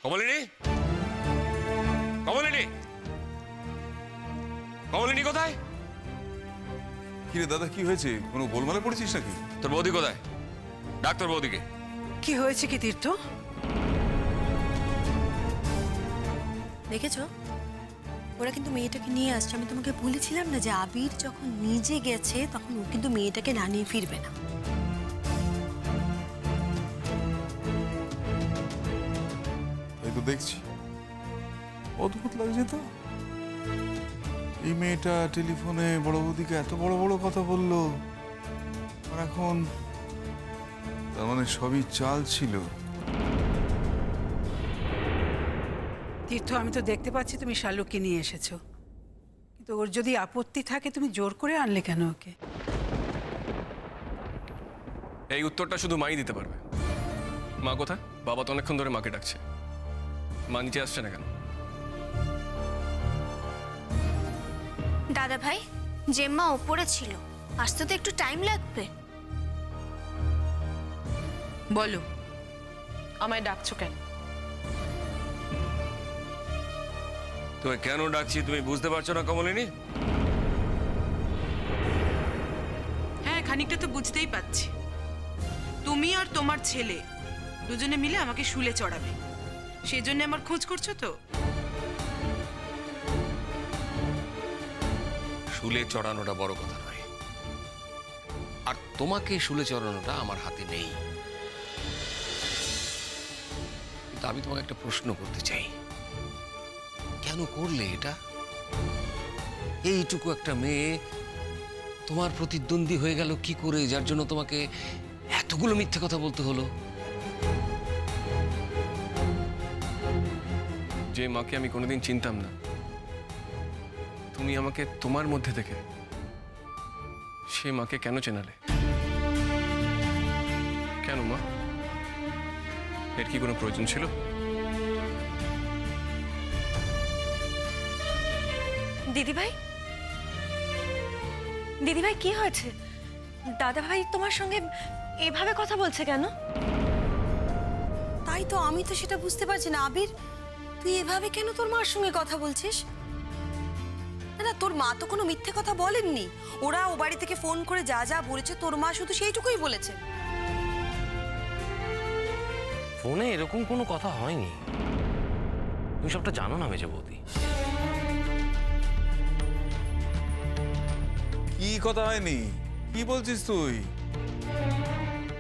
কমলিনী, কমলিনী, কমলিনী কোথায়? কিরে দাদা, কি হয়েছে? কোনো গোলমালে পড়েছিস নাকি? তোর বৌদি কোথায়? ডাক্তার বৌদিকে। কি হয়েছে কি তীর্থ? দেখেছো, ওরা কিন্তু মেয়েটাকে নিয়ে আসছে। আমি তোমাকে বলেছিলাম না যে আবির যখন নিজে গেছে তখন ও কিন্তু মেয়েটাকে না নিয়ে ফিরবে না। এই তো দেখছি, অদ্ভুত লাগছে তো। এই মেয়েটা টেলিফোনে বড় বৌদিকে এত বড় বড় কথা বললো, আর এখন তার মানে সবই চাল ছিল। তীর্থ, আমি তো দেখতে পাচ্ছি তুমি শালুককে নিয়ে এসেছো, কিন্তু ওর যদি আপত্তি থাকে তুমি জোর করে আনলে কেন ওকে? এই উত্তরটা শুধু মাই দিতে পারবে। মা কোথায়? বাবা তো অনেকক্ষণ ধরে মাকে ডাকছে। মা নিচে আসছে না কেন? দাদা ভাই, জেম্মা ওপরে ছিল, আসতে তো একটু টাইম লাগবে। বলো, আমায় ডাকছো কেন? তুমি কেন ডাকছি তুমি বুঝতে পারছো না কমলিনী? হ্যাঁ, খানিকটা তো বুঝতেই পারছি। তুমি আর তোমার ছেলে দুজনে মিলে আমাকে শুলে চড়াবে, সেই জন্য আমার খোঁজ করছো তো? শুলে চড়ানোটা বড় কথা নয়, আর তোমাকে শুলে চড়ানোটা আমার হাতে নেই। কিন্তু আমি তোমাকে একটা প্রশ্ন করতে চাই, কেন করলে এটা? এইটুকু একটা মেয়ে তোমার প্রতিদ্বন্দ্বী হয়ে গেল কি করে, যার জন্য তোমাকে এতগুলো মিথ্যে কথা বলতে হলো? যে মাকে আমি কোনোদিন চিনতাম না, তুমি আমাকে তোমার মধ্যে থেকে সে মাকে কেন চেনালে? কেন মা? এর কি কোনো প্রয়োজন ছিল? দিদিভাই, দিদিভাই কি হয়েছে? দাদা ভাই তোমার সঙ্গে এভাবে কথা বলছে কেন? তাই তো, আমি তো সেটা বুঝতে পারছি না। আবির, তুই এভাবে কেন তোর মার সঙ্গে কথা বলছিস? না, তোর মা তো কোনো মিথ্যে কথা বলেননি। ওরা ও বাড়ি থেকে ফোন করে যা যা বলেছে তোর মা শুধু সেইটুকুই বলেছে। ফোনে এরকম কোনো কথা হয়নি, তুমি সবটা জানো না মেজো বৌদি। কি কথা হয়নি? কি বলছিস তুই?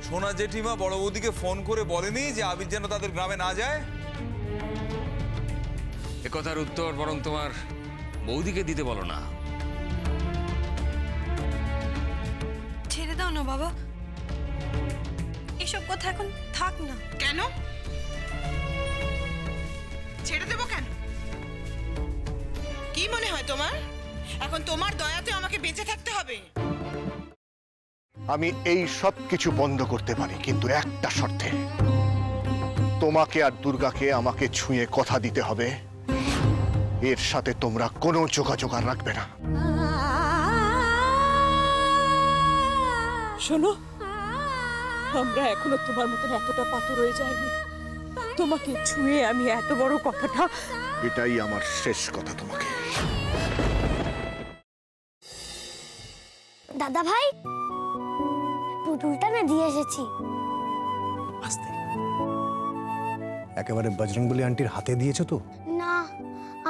সোনা জেঠিমা বড় বৌদিকে ফোন করে বলেনি যে আবির যেন তাদের গ্রামে না যায়? এ কথার উত্তর বরং তোমার বৌদিকে দিতে বলো না। ছেড়ে দাও না বাবা, এসব কথা এখন থাক না। কেন ছেড়ে দেবো? কেন? কি মনে হয় তোমার এখন তোমার দয়াতে আমাকে বেঁচে থাকতে হবে? আমি এই সব কিছু বন্ধ করতে পারি, কিন্তু একটা শর্তে। তোমাকে আর দুর্গাকে আমাকে ছুঁয়ে কথা দিতে হবে, এর সাথে তোমরা কোনো যোগাযোগ আর রাখবে না। শোনো, আমরা এখনো তোমার মতন এতটা পাথর হয়ে যায়নি। তোমাকে ছুঁয়ে আমি এত বড় কথাটা, এটাই আমার শেষ কথা তোমাকে। দাদা ভাই, পুতুলটা না দিয়ে এসেছি। আস্তে, একেবারে বজরংবলী আন্টির হাতে দিয়েছো তো? না,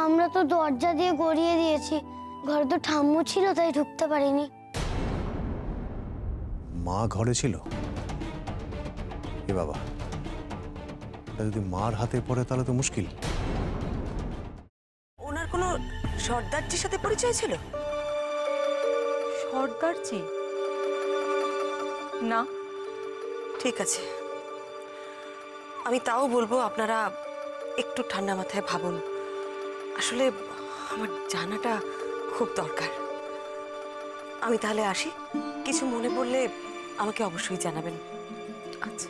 আমরা তো দরজা দিয়ে গড়িয়ে দিয়েছি। ঘরে তো ঠাম্মু ছিল, তাই ঢুকতে পারিনি। মা ঘরে ছিল? এ বাবা, এটা যদি মার হাতে পড়ে তাহলে তো মুশকিল। ওনার কোনো সর্দারজির সাথে পরিচয় ছিল? সর্দারজি? না। ঠিক আছে, আমি তাও বলবো আপনারা একটু ঠান্ডা মাথায় ভাবুন। আসলে আমার জানাটা খুব দরকার। আমি তাহলে আসি, কিছু মনে পড়লে আমাকে অবশ্যই জানাবেন। আচ্ছা।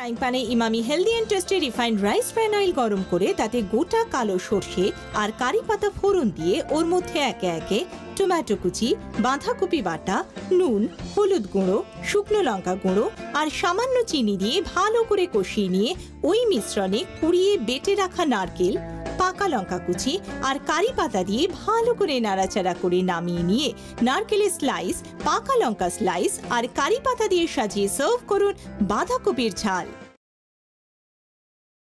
ফ্রাইং প্যানে Emami healthy and tasty refined rice bran oil গরম করে তাতে গোটা কালো সর্ষে আর কারি পাতা ফোড়ন দিয়ে ওর মধ্যে একে একে টমেটো কুচি, বাঁধাকপি বাটা, নুন, হলুদ গুঁড়ো, শুকনো লঙ্কা গুঁড়ো আর সামান্য চিনি দিয়ে ভালো করে কষিয়ে নিয়ে ওই মিশ্রণে কুড়িয়ে বেটে রাখা নারকেল, পাকা লঙ্কা কুচি আর কারি পাতা দিয়ে ভালো করে নাড়াচাড়া করে নামিয়ে নিয়ে নারকেলের স্লাইস, পাকা লঙ্কা স্লাইস আর কারি পাতা দিয়ে সাজিয়ে সার্ভ করুন বাঁধাকপির ঝাল।